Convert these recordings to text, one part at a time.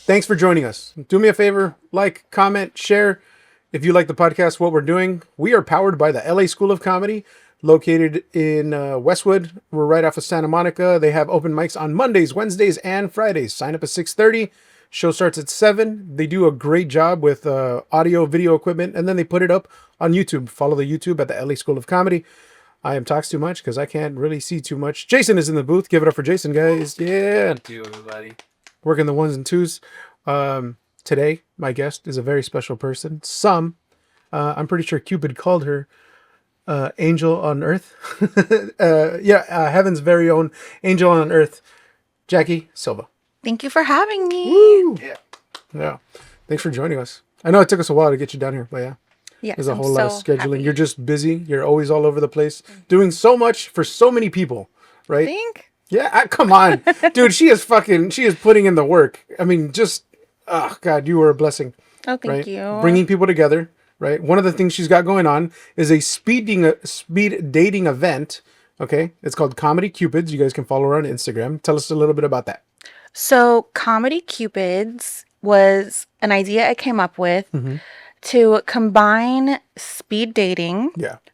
Thanks for joining us. Do me a favor, like, comment, share. If you like the podcast, what we're doing, we are powered by the LA School of Comedy, located in Westwood. We're right off of Santa Monica. They have open mics on Mondays, Wednesdays, and Fridays. Sign up at 6:30. Show starts at 7. They do a great job with audio, video equipment, and then they put it up on YouTube. Follow the YouTube at the LA School of Comedy. I am talks too much because I can't really see too much. Jason is in the booth. Give it up for Jason, guys. Yeah. Thank you, everybody. Working the ones and twos. Today, my guest is a very special person. I'm pretty sure Cupid called her angel on earth. Heaven's very own angel on earth, Jacqui Sylvia. Thank you for having me. Woo! Yeah. Thanks for joining us. I know it took us a while to get you down here, but yeah. Yes, There's a whole lot of scheduling. Happy. You're just busy. You're always all over the place, doing so much for so many people, right? Think? Yeah, come on. Dude, she is putting in the work. I mean, oh God, you are a blessing. Oh, thank right? you. Bringing people together, right? One of the things she's got going on is a speed dating event. Okay, it's called Comedy Cupids. You guys can follow her on Instagram. Tell us a little bit about that. So, Comedy Cupids was an idea I came up with to combine speed dating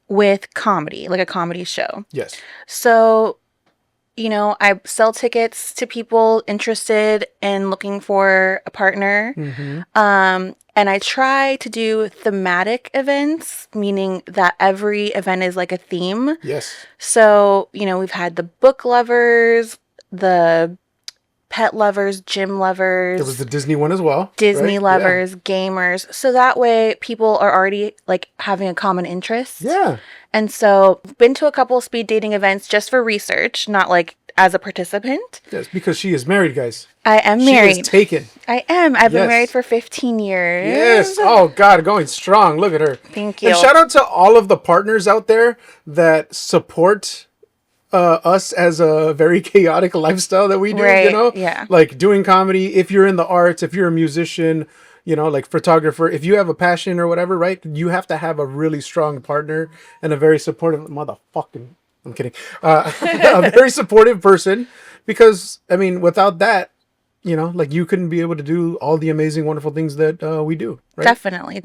with comedy, like a comedy show. Yes. So, I sell tickets to people interested in looking for a partner. And I try to do thematic events, meaning that every event is like a theme. Yes. So, we've had the book lovers, the pet lovers, gym lovers. There was the Disney one as well. Disney right? lovers, gamers. So that way people are already like having a common interest. Yeah. And so been to a couple of speed dating events just for research, not like as a participant. Yes, because she is married, guys. I am married. She is taken. I am. I've been married for 15 years. Yes. Oh, God, going strong. Look at her. Thank you. And shout out to all of the partners out there that support us as a very chaotic lifestyle that we do, Right. Yeah. Like doing comedy. If you're in the arts, if you're a musician, like photographer, if you have a passion or whatever, right? You have to have a really strong partner and a very supportive I'm kidding. A very supportive person, because I mean, without that, like you couldn't be able to do all the amazing, wonderful things that we do. Right? Definitely.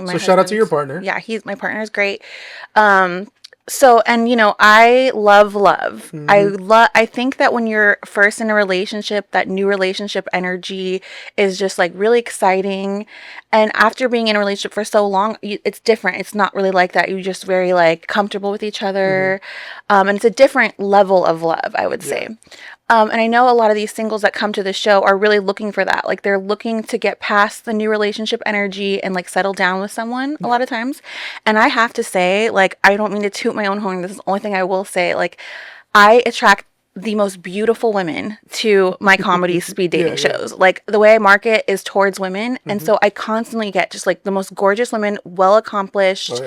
So shout out to your partner. Yeah, my partner is great. So, and I love. I think that when you're first in a relationship, that new relationship energy is just like really exciting. And after being in a relationship for so long, it's different. It's not really like that. You're just very like comfortable with each other. And it's a different level of love, I would say. And I know a lot of these singles that come to the show are really looking for that. Like they're looking to get past the new relationship energy and like settle down with someone a lot of times. And I have to say, like, I don't mean to toot my own horn. This is the only thing I will say. Like, I attract the most beautiful women to my comedy speed dating shows. Like the way I market is towards women. And so I constantly get just like the most gorgeous women, well accomplished,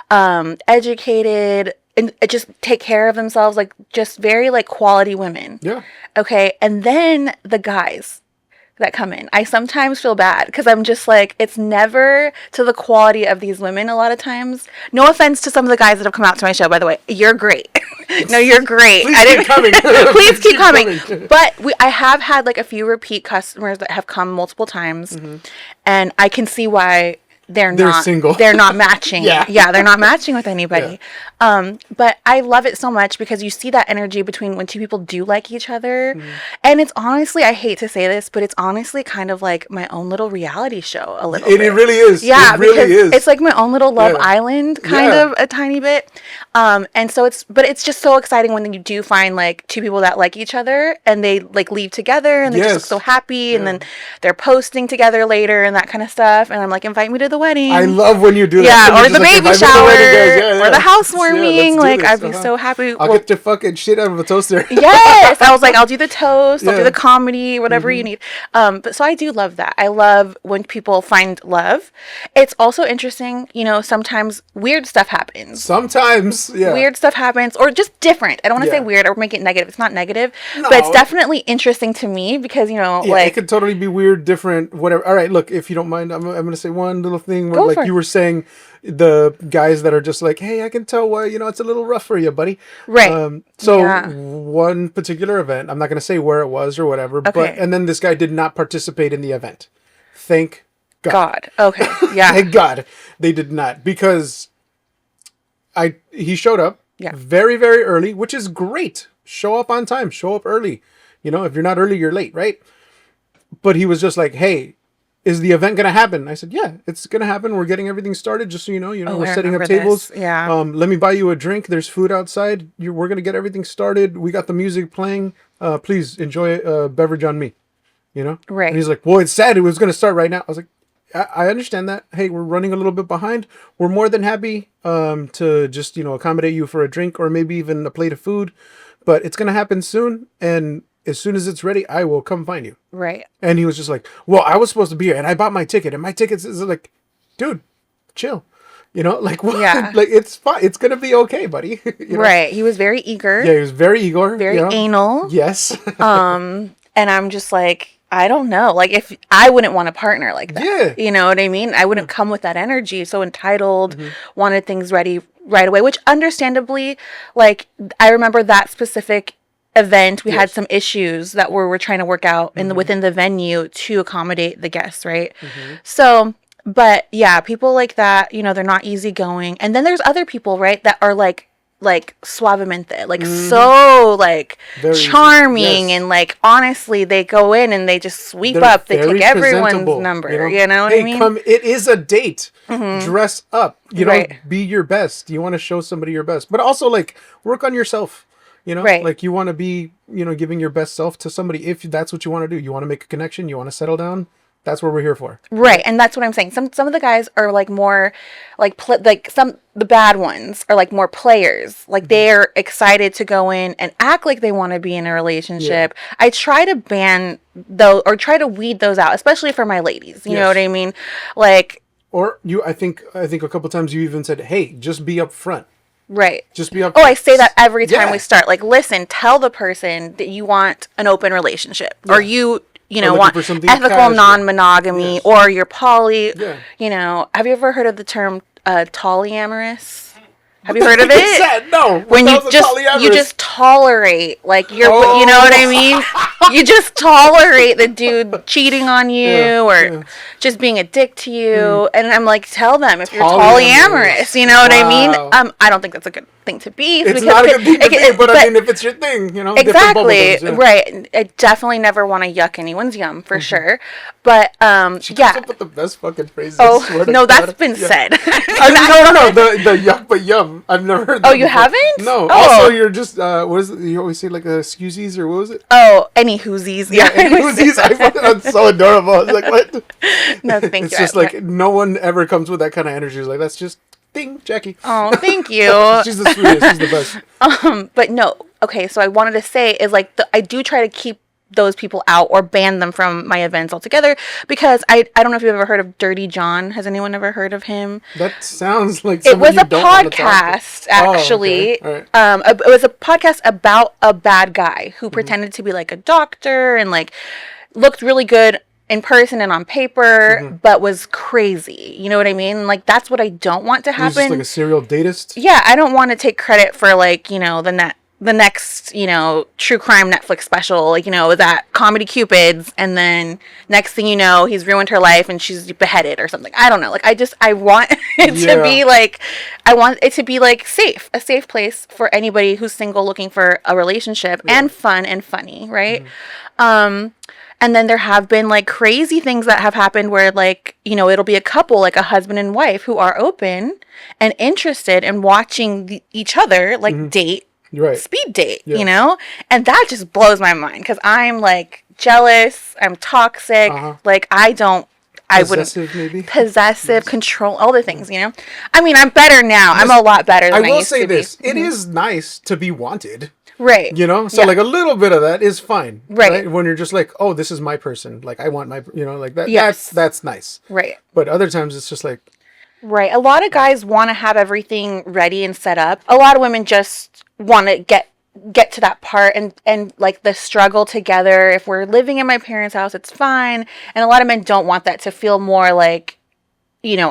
educated, and just take care of themselves, like just very like quality women. Yeah. Okay. And then the guys that come in, I sometimes feel bad because I'm just like, it's never to the quality of these women a lot of times. No offense to some of the guys that have come out to my show, by the way. You're great. No, you're great. Please keep coming. Please keep coming. But I have had like a few repeat customers that have come multiple times, and I can see why they're not single. They're not matching. Yeah, they're not matching with anybody. But I love it so much because you see that energy between when two people do like each other. And it's honestly, I hate to say this, but it's honestly kind of like my own little reality show a little bit. It really is. Yeah, it really is. It's like my own little Love Island kind of a tiny bit. And so it's just so exciting when you do find like two people that like each other and they like leave together and they just look so happy and then they're posting together later and that kind of stuff. And I'm like, invite me to the wedding. I love when you do that. Yeah, or the baby shower, or the housewarming. Like, this. I'd be so happy. I'll get your fucking shit out of a toaster. Yes, I was like, I'll do the toast, I'll do the comedy, whatever you need. But so I do love that. I love when people find love. It's also interesting, sometimes weird stuff happens. Weird stuff happens, or just different. I don't want to say weird or make it negative. It's not negative, but it's definitely interesting to me because, like... it could totally be weird, different, whatever. All right, look, if you don't mind, I'm going to say one little thing. thing where Go like for you it. were saying the guys that are just like, hey, I can tell why, it's a little rough for you, buddy. Right. So Yeah. one particular event, I'm not going to say where it was or whatever, but, Okay. and then this guy did not participate in the event. Thank God. God. Okay. Yeah. Thank God they did not, because he showed up Yeah. very, very early, which is great. Show up on time, show up early. If you're not early, you're late, right? But he was just like, hey, is the event going to happen? I said, yeah, it's going to happen. We're getting everything started. Just so you know, Oh, we're I setting up remember tables. this. Yeah. Let me buy you a drink. There's food outside. We're going to get everything started. We got the music playing. Please enjoy a beverage on me, And Right. he's like, well, it's sad. It was going to start right now. I was like, I understand that. Hey, we're running a little bit behind. We're more than happy to just, accommodate you for a drink or maybe even a plate of food. But it's going to happen soon. And as soon as it's ready, I will come find you. Right. And he was just like, well, I was supposed to be here and I bought my ticket and my tickets is like, dude, chill. Like what? Yeah. Like it's fine. It's going to be okay, buddy. Right. He was very eager. Yeah, he was very eager. Very anal. Yes. And I'm just like, I don't know. Like, if I wouldn't want a partner like that. Yeah. You know what I mean? I wouldn't come with that energy. So entitled, wanted things ready right away, which understandably, like, I remember that specific event. We had some issues that we're trying to work out within the venue to accommodate the guests, right? So, but yeah, people like that, they're not easygoing. And then there's other people, right, that are like suavemente, like so like Very easy. charming, Yes. and like honestly they go in and they just sweep They're up, they very take everyone's presentable, number, you know what hey, I mean? come, it is a date. Dress up, Right. be your best. You want to show somebody your best, but also like work on yourself. Right. Like you want to be, giving your best self to somebody. If that's what you want to do, you want to make a connection, you want to settle down. That's what we're here for. Right, and that's what I'm saying. Some of the guys are like more like the bad ones are like more players. Like they're excited to go in and act like they want to be in a relationship. I try to ban those or try to weed those out, especially for my ladies. You know what I mean? Like, or I think a couple times you even said, "Hey, just be upfront." right. Just be upfront. Oh, I say that every time Yeah. we start. Like, listen, tell the person that you want an open relationship, or you looking want for something ethical casual. non-monogamy, Yes. or you're poly. Yeah. Have you ever heard of the term polyamorous? Have you heard of It's it? sad. No. When What you the hell's a just polyamorous? tolerate, like you're, you know what I mean? You just tolerate the dude cheating on you, or just being a dick to you. And I'm like, tell them if you're polyamorous. You know what I mean? Wow. I don't think that's a good thing to be. It's because not a good thing to be, but I but- mean, if it's your thing, different Exactly, bubblegums, yeah. right. I definitely never want to yuck anyone's yum, for sure. But She comes yeah. up with the best fucking phrases. I Oh swear to no, God. that's been Yeah. said. No. The yuck but yum. I've never heard that. Oh, you before. haven't? No. Oh. Also, you're just what is it? You always say like excuses or what was it? Oh, any whoosies. Yeah, excuses. I find that so adorable. I was like, what? No, thank It's you. just like no one ever comes with that kind of energy. It's like that's just ding, Jacqui. Oh, thank you. She's the sweetest. She's the best. But no, okay, so I wanted to say is like I do try to keep those people out or ban them from my events altogether, because I don't know if you've ever heard of Dirty John. Has anyone ever heard of him? That sounds like It somebody was you a don't want to talk to. podcast, actually. Oh, okay. All right. It was a podcast about a bad guy who pretended to be like a doctor and like looked really good in person and on paper, but was crazy. You know what I mean? Like that's what I don't want to He was happen. just like a serial datist. Yeah, I don't want to take credit for like, the next, true crime Netflix special, like, that Comedy Cupids, and then next thing you know, he's ruined her life and she's beheaded or something. I don't know. Like, I want it to be like, safe, a safe place for anybody who's single looking for a relationship and fun and funny, right? And then there have been like crazy things that have happened where like, it'll be a couple, like a husband and wife who are open and interested in watching each other like date. Right. Speed date, and that just blows my mind because I'm like jealous, I'm toxic, like I wouldn't Possessive, maybe? possessive, control, all the things, I mean, I'm better now. I'm a lot better than I will used say to this: be. it is nice to be wanted. Right. So like a little bit of that is fine. Right. When you're just like, oh, this is my person. Like I want my, like that. Yes. That's nice. Right. But other times it's just like, Right. A lot of guys want to have everything ready and set up. A lot of women just want to get to that part and like the struggle together. If we're living in my parents' house, it's fine. And a lot of men don't want that to feel more like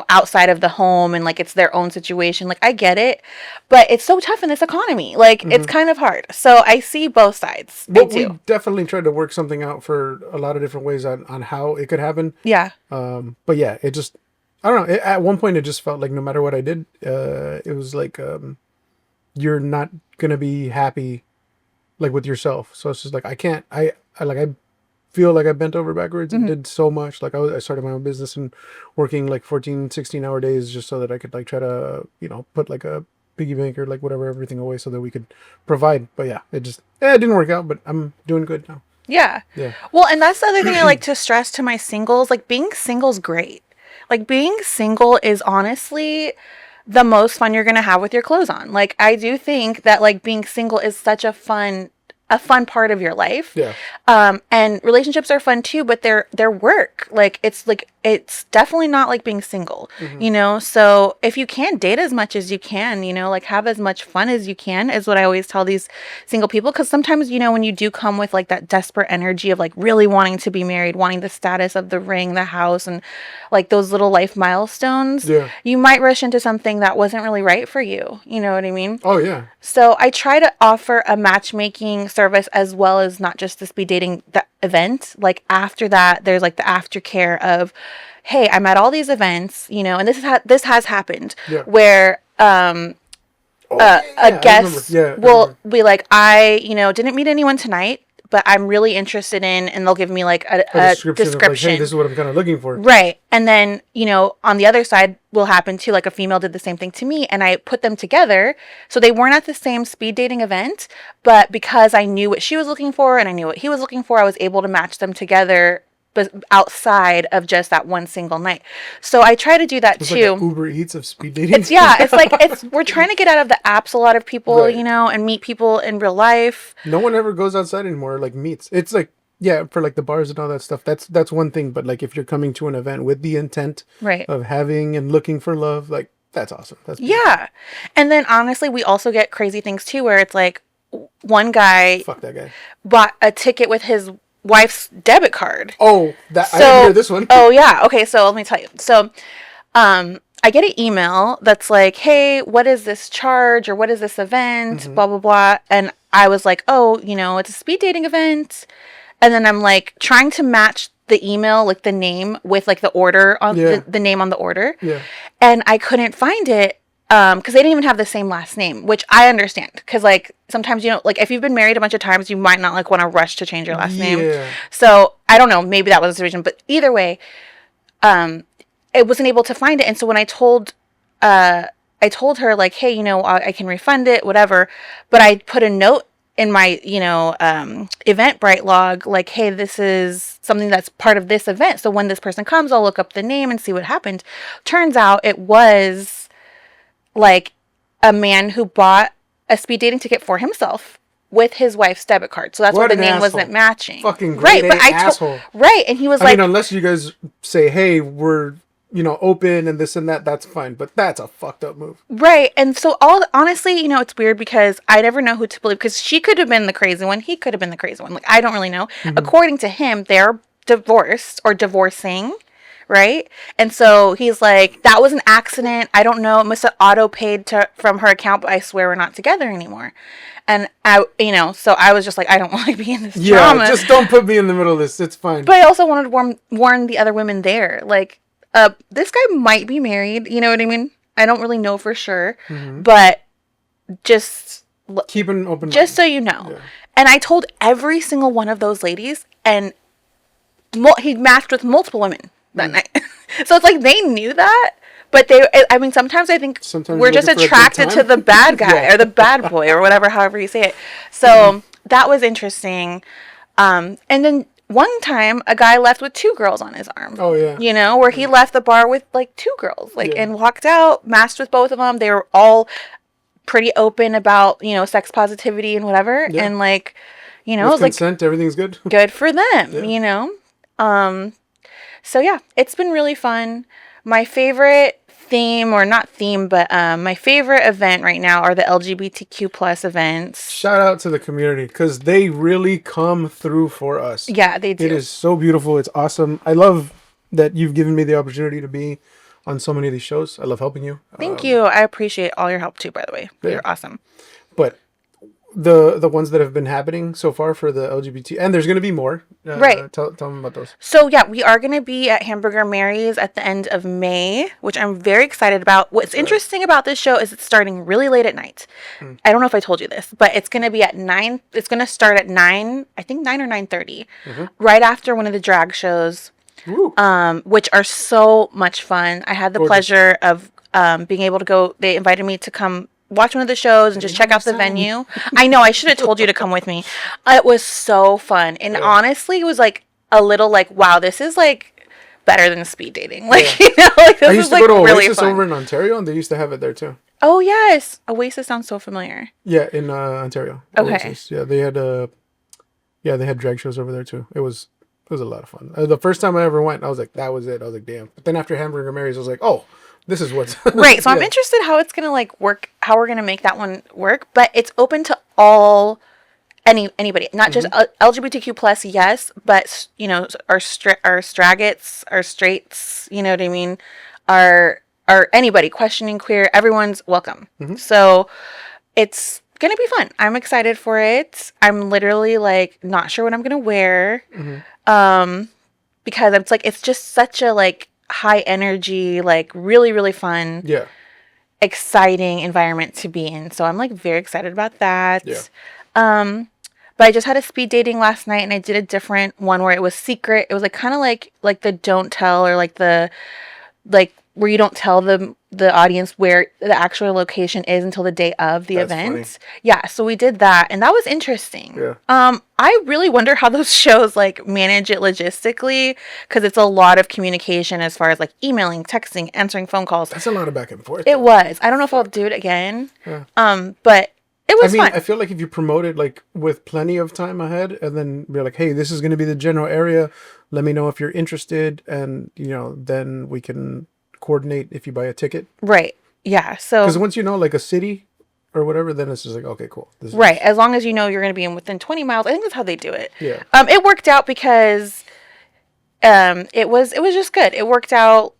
outside of the home and like it's their own situation. Like I get it, but it's so tough in this economy. Like it's kind of hard. So I see both sides. I Well, we do. definitely tried to work something out for a lot of different ways on how it could happen. Yeah. But yeah, it just, I don't know. At one point, it just felt like no matter what I did, it was like you're not gonna be happy like with yourself. So it's just like I can't. I feel like I bent over backwards and did so much. Like I started my own business and working like 14, 16 hour days just so that I could like try to put like a piggy bank or like whatever everything away so that we could provide. But yeah, it didn't work out. But I'm doing good now. Yeah. Yeah. Well, and that's the other thing I like to stress to my singles. Like being single's great. Like being single is honestly the most fun you're gonna have with your clothes on. Like I do think that like being single is such a fun part of your life. Yeah. And relationships are fun too, but they're work. Like it's definitely not like being single, So if you can date as much as you can, like have as much fun as you can is what I always tell these single people. Cause sometimes, when you do come with like that desperate energy of like really wanting to be married, wanting the status of the ring, the house, and like those little life milestones, you might rush into something that wasn't really right for you. You know what I mean? Oh yeah. So I try to offer a matchmaking service as well as not just the speed dating event. Like after that, there's like the aftercare of, hey, I'm at all these events, and this has happened where a guest will be like, I didn't meet anyone tonight, but I'm really interested in, and they'll give me like a description. Of like, hey, this is what I'm kind of looking for. Right. And then, on the other side will happen too. Like a female did the same thing to me and I put them together. So they weren't at the same speed dating event, but because I knew what she was looking for and I knew what he was looking for, I was able to match them together, but outside of just that one single night. So I try to do that too. Like Uber Eats of speed dating. We're trying to get out of the apps a lot of people, and meet people in real life. No one ever goes outside anymore, like meets. It's like, yeah, for like the bars and all that stuff. That's one thing. But like if you're coming to an event with the intent of having and looking for love, like that's awesome. That's beautiful. Yeah. And then honestly, we also get crazy things too, where it's like one guy, fuck that guy, bought a ticket with his wife's debit card. Oh, I didn't hear this one. Oh yeah. Okay. So let me tell you. So, I get an email that's like, hey, what is this charge or what is this event? Blah, blah, blah. And I was like, oh, it's a speed dating event. And then I'm like trying to match the email, like the name with like the order on the name on the order. Yeah. And I couldn't find it. Because they didn't even have the same last name, which I understand. Because like sometimes like if you've been married a bunch of times, you might not like want to rush to change your last name. So I don't know, maybe that was the reason. But either way, it wasn't able to find it. And so when I told her like, hey, I can refund it, whatever. But I put a note in my Eventbrite log like, hey, this is something that's part of this event. So when this person comes, I'll look up the name and see what happened. Turns out it was like a man who bought a speed dating ticket for himself with his wife's debit card. So that's why the name wasn't matching. Fucking great, right? But asshole. Right. And he was like, I mean, unless you guys say, hey, we're, open and this and that, that's fine. But that's a fucked up move. Right. And so honestly, it's weird because I never know who to believe because she could have been the crazy one. He could have been the crazy one. Like, I don't really know. According to him, they're divorced or divorcing. Right. And so he's like, that was an accident. I don't know. It must have auto paid from her account, but I swear we're not together anymore. And I, so I was just like, I don't want to be in this drama. Just don't put me in the middle of this. It's fine. But I also wanted to warn the other women there. Like, this guy might be married. You know what I mean? I don't really know for sure, but just keep an open mind. Just so you know. Yeah. And I told every single one of those ladies, and he matched with multiple women that night. So it's like they knew that, but sometimes I think we're just attracted to the bad guy or the bad boy or whatever, however you say it. So that was interesting. And then one time a guy left with 2 girls on his arm. Oh yeah. Where he left the bar with like 2 girls, and walked out, matched with both of them. They were all pretty open about, sex positivity and whatever. Yeah. And like, with it was consent, everything's good. Good for them, So yeah, it's been really fun. My favorite theme, or not theme, but my favorite event right now are the LGBTQ plus events. Shout out to the community because they really come through for us. Yeah, they do. It is so beautiful. It's awesome. I love that you've given me the opportunity to be on so many of these shows. I love helping you. Thank you. I appreciate all your help too, by the way. Yeah. You're awesome. But the ones that have been happening so far for the LGBT, and there's going to be more. Right. Tell them about those. So yeah, we are going to be at Hamburger Mary's at the end of May, which I'm very excited about. What's interesting about this show is it's starting really late at night. I don't know if I told you this, but it's going to be at 9. It's going to start at 9, I think 9 or 9:30, right after one of the drag shows, which are so much fun. I had the pleasure of being able to go. They invited me to come watch one of the shows and just check out the venue. I know, I should have told you to come with me. It was so fun. And honestly, it was like a little like, wow, this is like better than speed dating. Like, you know, like this I used is to like go to really Oasis fun. over in Ontario, and they used to have it there too. Oh yes, Oasis sounds so familiar. Yeah, in Ontario. Okay. Oasis. Yeah, they had they had drag shows over there too. It was a lot of fun. The first time I ever went, I was like, that was it. I was like, damn. But then after Hamburger Mary's, I was like, oh, this is what's Right. So I'm interested how it's gonna like work, how we're gonna make that one work. But it's open to all anybody, not just LGBTQ plus, yes, but you know, our straggots, our straights, you know what I mean, our anybody questioning queer, everyone's welcome. So it's gonna be fun. I'm excited for it. I'm literally like not sure what I'm gonna wear, because it's like it's just such a like high energy, like really really fun, exciting environment to be in. So I'm like very excited about that. But I just had a speed dating last night, and I did a different one where it was secret. It was like kind of like the don't tell, or like the like where you don't tell the audience where the actual location is until the day of the event. Funny. Yeah, so we did that, and that was interesting. I really wonder how those shows like manage it logistically, because it's a lot of communication as far as like emailing, texting, answering phone calls. That's a lot of back and forth. It was. I don't know if I'll do it again. But it was fun. I feel like if you promote it like with plenty of time ahead, and then be like, hey, this is going to be the general area. Let me know if you're interested, and you know, then we can coordinate if you buy a ticket. Right. Yeah. So because once you know like a city or whatever, then it's just like, okay, cool. This right. As long as you know you're going to be in within 20 miles. I think that's how they do it. Yeah. It worked out because it was just good. It worked out.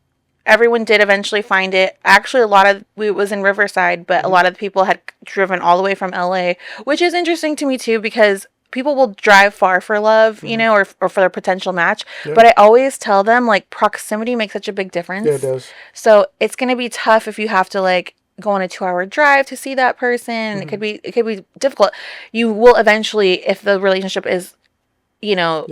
Everyone did eventually find it. Actually, it was in Riverside, but a lot of the people had driven all the way from LA, which is interesting to me too, because people will drive far for love, you know, or for their potential match. Yeah. But I always tell them like proximity makes such a big difference. Yeah, it does. So it's going to be tough if you have to like go on a 2-hour drive to see that person. It could be difficult. You will eventually, if the relationship is, you know,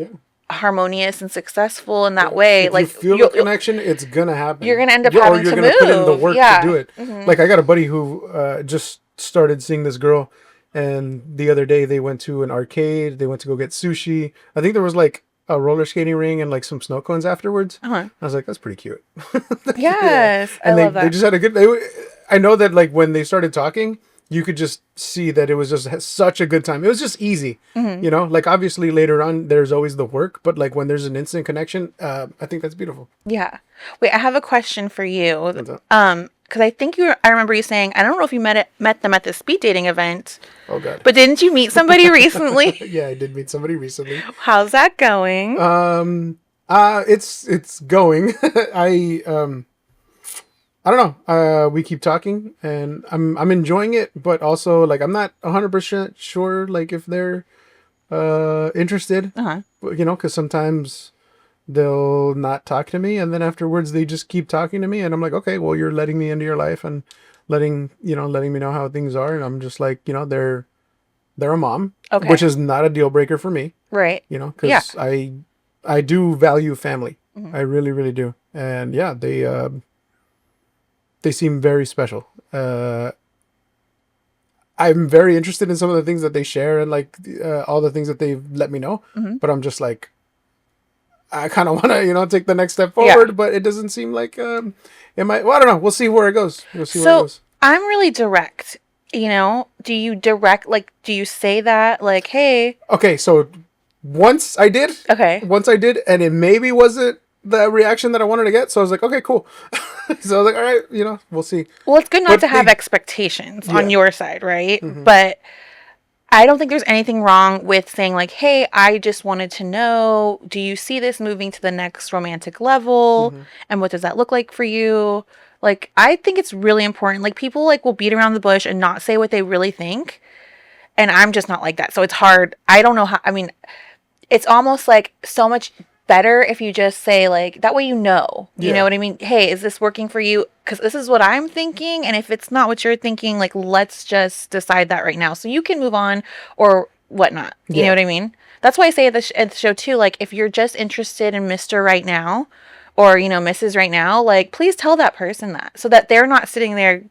harmonious and successful in that way, if like you feel the connection, it's gonna happen. You're gonna end up having to move. Put in the work to do it. Like I got a buddy who just started seeing this girl, and the other day they went to an arcade. They went to go get sushi. I think there was like a roller skating ring and like some snow cones afterwards. I was like, that's pretty cute. Yes, and I love that. They just had a good. I know that like when they started talking, you could just see that it was just such a good time. It was just easy, you know. Like obviously later on, there's always the work, but like when there's an instant connection, I think that's beautiful. Yeah. Wait, I have a question for you. Because I think I remember you saying, I don't know if you met them at the speed dating event. Oh God! But didn't you meet somebody recently? Yeah, I did meet somebody recently. How's that going? It's going. I don't know. We keep talking, and I'm enjoying it, but also like I'm not 100% sure like if they're interested. You know, because sometimes they'll not talk to me, and then afterwards they just keep talking to me, and I'm like, okay, well, you're letting me into your life and letting me know how things are, and I'm just like, you know, they're a mom, which is not a deal breaker for me, right? You know, because I do value family. I really, really do, and yeah, they seem very special. I'm very interested in some of the things that they share and like all the things that they've let me know. But I'm just like, I kind of want to, you know, take the next step forward, but it doesn't seem like it might. Well, I don't know. We'll see where it goes. Where it goes. I'm really direct. You know, do you say that like, hey? Okay, so once I did, and it maybe wasn't the reaction that I wanted to get, so I was like, okay, cool. So I was like, all right, you know, we'll see. Well, it's good not to have expectations on your side, right? But I don't think there's anything wrong with saying like, "Hey, I just wanted to know, do you see this moving to the next romantic level? And what does that look like for you?" Like, I think it's really important. Like, people like will beat around the bush and not say what they really think, and I'm just not like that. So it's hard. I don't know how. I mean, it's almost like so much better if you just say like that way you know what I mean. Hey, is this working for you? Because this is what I'm thinking, and if it's not what you're thinking, like let's just decide that right now so you can move on or whatnot. You know what I mean? That's why I say at the show too, like if you're just interested in Mr. right now or Mrs. right now, like please tell that person that so that they're not sitting there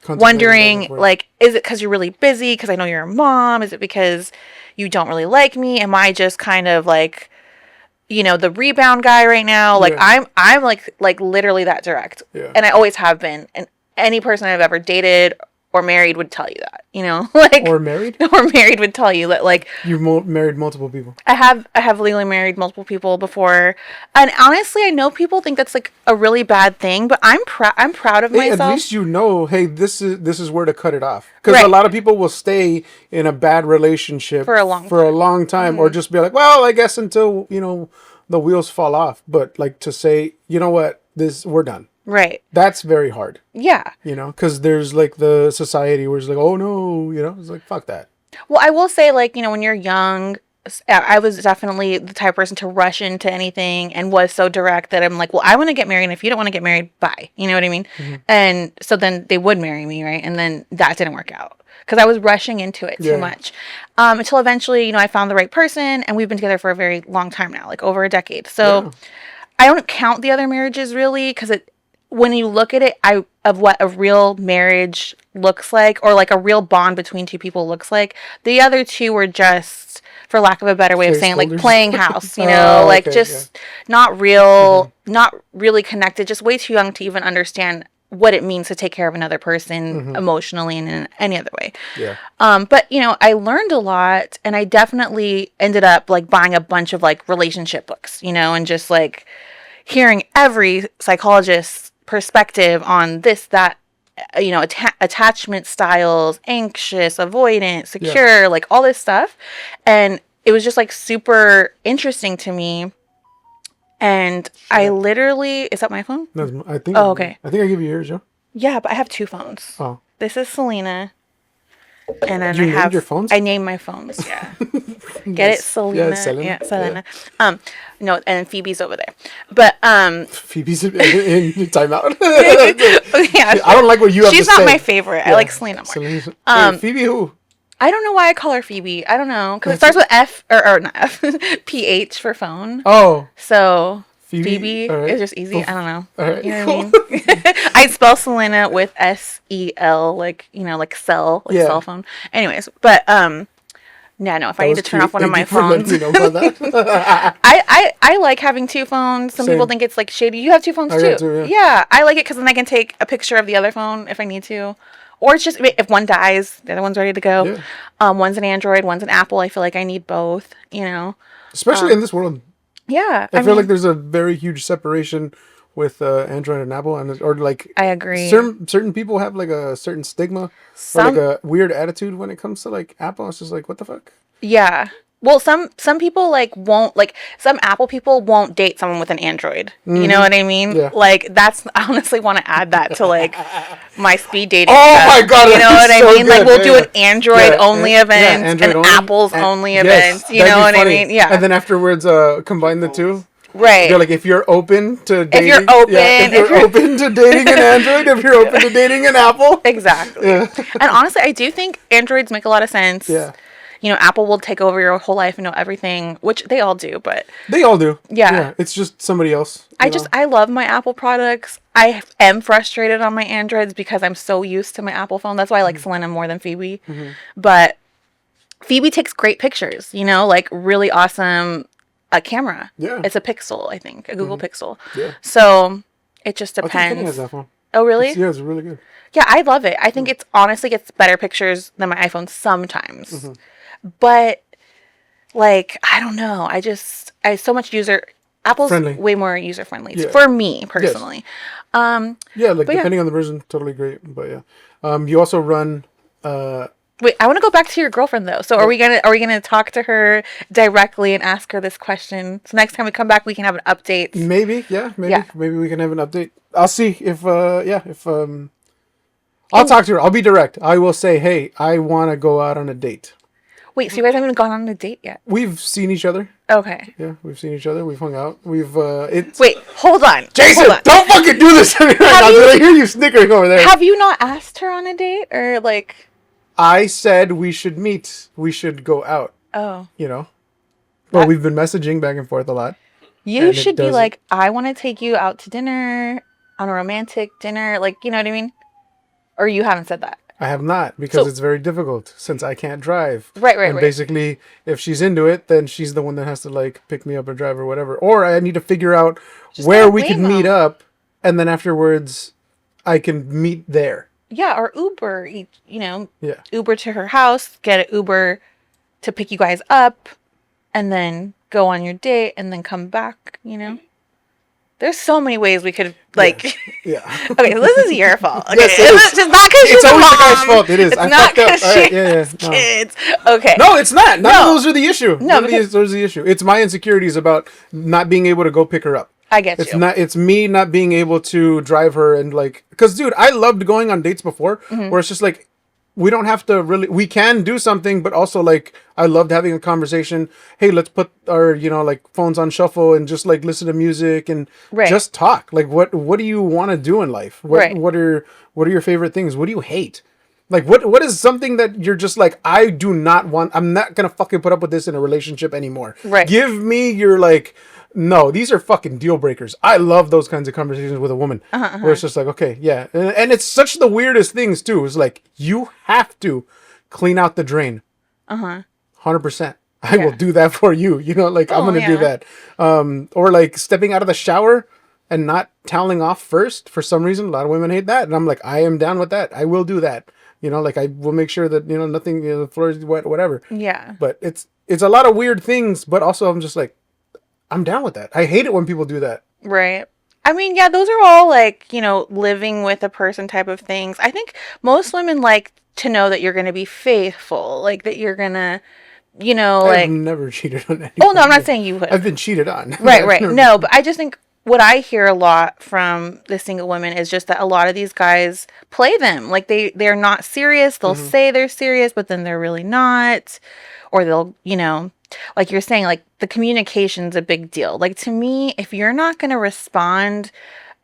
wondering like, is it because you're really busy, because I know you're a mom, is it because you don't really like me, am I just kind of like the rebound guy right now? Like I'm like literally that direct, and I always have been, and any person I've ever dated or married would tell you that, like or married would tell you that like you've married multiple people. I have legally married multiple people before, and honestly I know people think that's like a really bad thing, but I'm proud of myself. At least hey, this is where to cut it off, because a lot of people will stay in a bad relationship for a long time, or just be like, well, I guess until the wheels fall off. But like to say, you know what, we're done. Right. That's very hard. Yeah. Because there's like the society where it's like, oh no, it's like, fuck that. Well, I will say, like, when you're young, I was definitely the type of person to rush into anything and was so direct that I'm like, well, I want to get married. And if you don't want to get married, bye. You know what I mean? And so then they would marry me, right? And then that didn't work out because I was rushing into it too much. Until eventually, I found the right person, and we've been together for a very long time now, like over a decade. So I don't count the other marriages really, because when you look at it, of what a real marriage looks like, or like a real bond between two people looks like, the other two were just, for lack of a better way of saying, like playing house, not real, not really connected, just way too young to even understand what it means to take care of another person emotionally and in any other way. Yeah. But I learned a lot, and I definitely ended up like buying a bunch of like relationship books, and just like hearing every psychologist's perspective on this, that, attachment styles, anxious, avoidant, secure, like all this stuff. And it was just like super interesting to me. And I literally, is that my phone? No, I think. Oh, okay. I think I give you yours, Joe. Yeah, but I have two phones. Oh. This is Selena. And then you named your phones? I named my phones, yeah. Get it, Selena? Yeah, Selena. Yeah, Selena. Yeah. No, and Phoebe's over there. But Phoebe's in timeout. Yeah, I don't like what you have to say. She's not my favorite. Yeah. I like Selena more. Phoebe who? I don't know why I call her Phoebe. I don't know, because it starts with F or not F, PH for phone. Oh. So Phoebe is just easy. I don't know. All right. You know what I mean? I spell Selena with SEL, like like cell, like cell phone. Anyways, but yeah, no. If I need to turn off one of my phones, I like having two phones. Some people think it's like shady. You have two phones too. Yeah, I like it because then I can take a picture of the other phone if I need to. Or it's just, if one dies, the other one's ready to go. Yeah. One's an Android, one's an Apple. I feel like I need both, Especially in this world. Yeah. I feel like there's a very huge separation with Android and Apple. Or like... I agree. Certain people have like a certain stigma. Or like a weird attitude when it comes to like Apple. It's just like, what the fuck? Yeah. Well, some people like won't, like some Apple people won't date someone with an Android. You know what I mean? Yeah. Like I honestly want to add that to like my speed dating. Oh stuff. My God. You know what I mean? Good. Like we'll do an Android only event and only. Apple's only event. You know what I mean? Yeah. And then afterwards, combine the two. Right. You're like, if you're open to dating, if you're open to dating an Android, if you're open to dating an Apple. Exactly. Yeah. And honestly, I do think Androids make a lot of sense. Yeah. Apple will take over your whole life and know everything, which they all do, but... They all do. Yeah. It's just somebody else. I love my Apple products. I am frustrated on my Androids because I'm so used to my Apple phone. That's why I like Selena more than Phoebe. But Phoebe takes great pictures, like really awesome camera. Yeah. It's a Pixel, I think, a Google Pixel. Yeah. So it just depends. I think Kenny has that phone. Oh, really? It's really good. Yeah, I love it. I think it's honestly gets better pictures than my iPhone sometimes. But like, I don't know. I so much Apple's friendly. Way more user friendly for me personally. Yes. Depending on the version, totally great. But yeah, you also run Wait, I want to go back to your girlfriend though. So are we gonna talk to her directly and ask her this question? So next time we come back, we can have an update. Maybe, yeah, maybe we can have an update. I'll see if I'll talk to her. I'll be direct. I will say, hey, I want to go out on a date. Wait, so you guys haven't even gone on a date yet? We've seen each other. Okay. Yeah, we've seen each other. We've hung out. We've Wait, hold on. Jason, Hold on. don't fucking do this to me right now. I hear you snickering over there. Have you not asked her on a date or like? I said we should meet. We should go out. Oh. You know. Well, we've been messaging back and forth a lot. You should be like, I want to take you out to dinner, on a romantic dinner, like, you know what I mean? Or you haven't said that? I have not, because it's very difficult since I can't drive. Right. Basically, if she's into it, then she's the one that has to like pick me up or drive or whatever. Or I need to figure out where we can meet up, and then afterwards, I can meet there. Yeah, or Uber, you know, Yeah. Uber to her house, get an Uber to pick you guys up, and then go on your date, and then come back, you know? There's so many ways we could, like... Yeah. Okay, this is your fault. Okay? Yes, it is. It's not because it's you're always mom. the guy's fault. It is. It's I not fucked up. because All right, she has kids. Okay. No, it's not. None of those are the issue. No, those are the issue. It's my insecurities about not being able to go pick her up. I get It's you. not. It's me not being able to drive her and like, because dude, I loved going on dates before, where it's just like, we don't have to really. We can do something, but also like, I loved having a conversation. Hey, let's put our like phones on shuffle and just like listen to music and just talk. Like, what do you want to do in life? What are your favorite things? What do you hate? Like, what is something that you're just like, I do not want. I'm not gonna fucking put up with this in a relationship anymore. Right. Give me your like. No, these are fucking deal breakers. I love those kinds of conversations with a woman where it's just like, okay, yeah. And it's such the weirdest things too. It's like, you have to clean out the drain. 100%. I will do that for you. You know, like I'm going to do that. Or like stepping out of the shower and not toweling off first. For some reason, a lot of women hate that. And I'm like, I am down with that. I will do that. You know, like I will make sure that, nothing, the floor is wet, whatever. Yeah. But it's a lot of weird things, but also I'm just like, I'm down with that. I hate it when people do that. Right. I mean, yeah, those are all like, living with a person type of things. I think most women like to know that you're going to be faithful, like that you're going to, I've never cheated on anyone. Oh, no, I'm not saying you would. I've been cheated on. Right. No, but I just think what I hear a lot from the single women is just that a lot of these guys play them. Like they're not serious. They'll say they're serious, but then they're really not. Or they'll, like you're saying, like the communication's a big deal. Like to me, if you're not going to respond,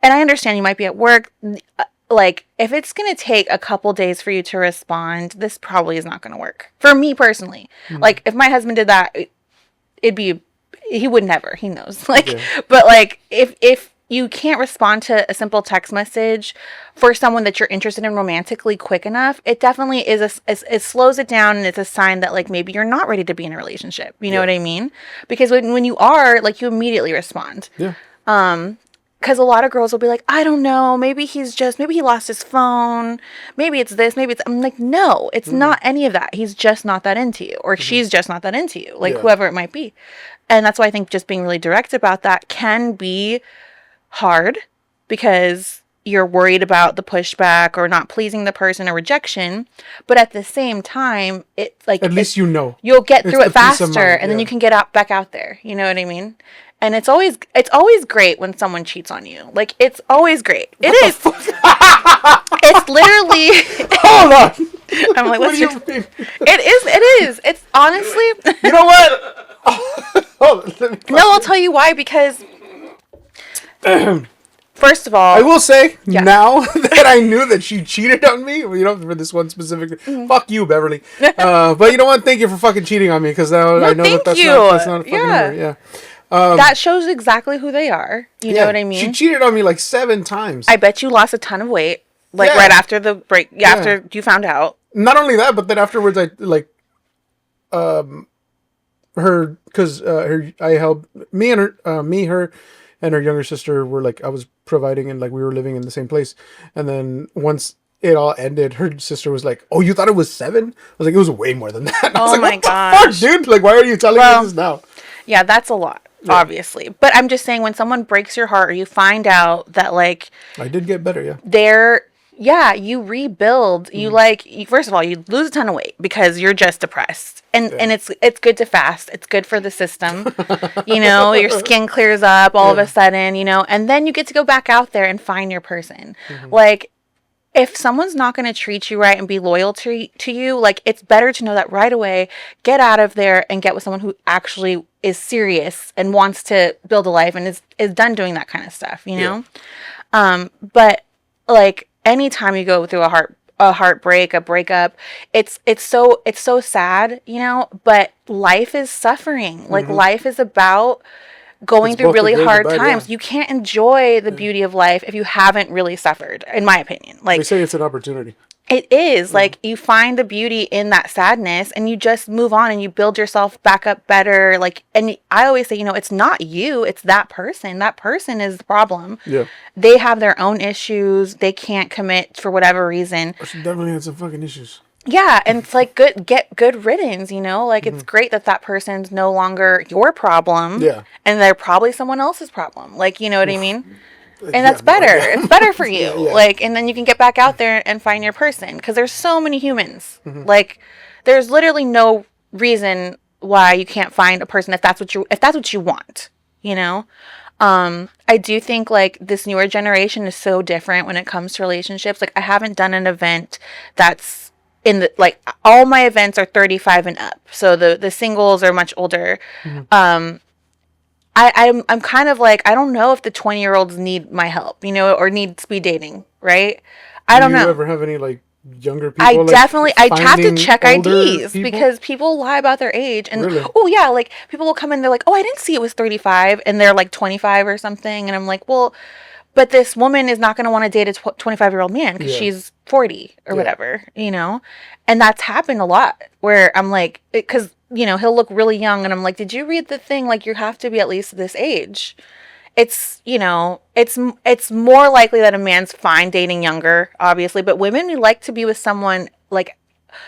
and I understand you might be at work, like if it's going to take a couple days for you to respond, this probably is not going to work for me personally. Like if my husband did that, he would never, he knows. Like, but like if you can't respond to a simple text message for someone that you're interested in romantically quick enough, it definitely is it slows it down, and it's a sign that like maybe you're not ready to be in a relationship. You know what I mean? Because when you are, like, you immediately respond. Yeah. Because a lot of girls will be like, I don't know, maybe he lost his phone, maybe it's this, maybe it's. I'm like, no, it's not any of that. He's just not that into you, or she's just not that into you, like whoever it might be. And that's why I think just being really direct about that can be hard, because you're worried about the pushback or not pleasing the person or rejection. But at the same time, it's like, at least you'll get through it faster, and then you can get back out there. You know what I mean? And it's always great when someone cheats on you. Like, it's always great. It is. It's literally. Hold on. I'm like, what do you mean? It is. It's honestly. You know what? No, I'll tell you why. Because first of all, I will say now that I knew that she cheated on me, for this one specific. Fuck you, Beverly. But you know what? Thank you for fucking cheating on me, because now I know that's not a fucking number. Yeah. That shows exactly who they are. You know what I mean? She cheated on me like 7 times. I bet you lost a ton of weight, like right after the break. Yeah, after you found out. Not only that, but then afterwards, I like, her, because I helped her, and her younger sister were like, I was providing, and like we were living in the same place. And then once it all ended, her sister was like, "Oh, you thought it was 7?" I was like, "It was way more than that." I was like, my what gosh, the fuck, dude! Like, why are you telling me this now? Yeah, that's a lot. Obviously, but I'm just saying, when someone breaks your heart, or you find out that, like, I did get better, yeah, you rebuild. You first of all, you lose a ton of weight because you're just depressed. And it's good to fast. It's good for the system. Your skin clears up all of a sudden, and then you get to go back out there and find your person. Like, if someone's not going to treat you right and be loyal to you, like, it's better to know that right away, get out of there and get with someone who actually is serious and wants to build a life and is done doing that kind of stuff, But like, anytime you go through a heartbreak, a breakup, it's so sad, but life is suffering. Like, life is about going through really hard times. You can't enjoy the beauty of life if you haven't really suffered, in my opinion. Like, they say it's an opportunity. It is. Like, you find the beauty in that sadness and you just move on and you build yourself back up better. Like, and I always say, it's not you, it's that person. That person is the problem. Yeah. They have their own issues. They can't commit for whatever reason. She definitely had some fucking issues. Yeah, and it's like, get good riddance, Like, it's great that person's no longer your problem. Yeah. And they're probably someone else's problem. Like, you know what I mean? And that's better. It's better for you. Yeah. Like, and then you can get back out there and find your person. Because there's so many humans. Like, there's literally no reason why you can't find a person if that's what you want. I do think, like, this newer generation is so different when it comes to relationships. Like, I haven't done an event that's all my events are 35 and up. So the singles are much older. I'm kind of like, I don't know if the 20-year-olds need my help, or need speed dating, right? I don't know. Do you ever have any, like, younger people? I have to check IDs because people lie about their age. And really? Oh yeah, like, people will come in, they're like, oh, I didn't see it was 35, and they're like 25 or something, and I'm like, well, but this woman is not going to want to date a 25-year-old man because she's 40 or whatever, and that's happened a lot where I'm like, because he'll look really young, and I'm like, did you read the thing? Like, you have to be at least this age. It's, it's more likely that a man's fine dating younger, obviously, but women, we like to be with someone, like,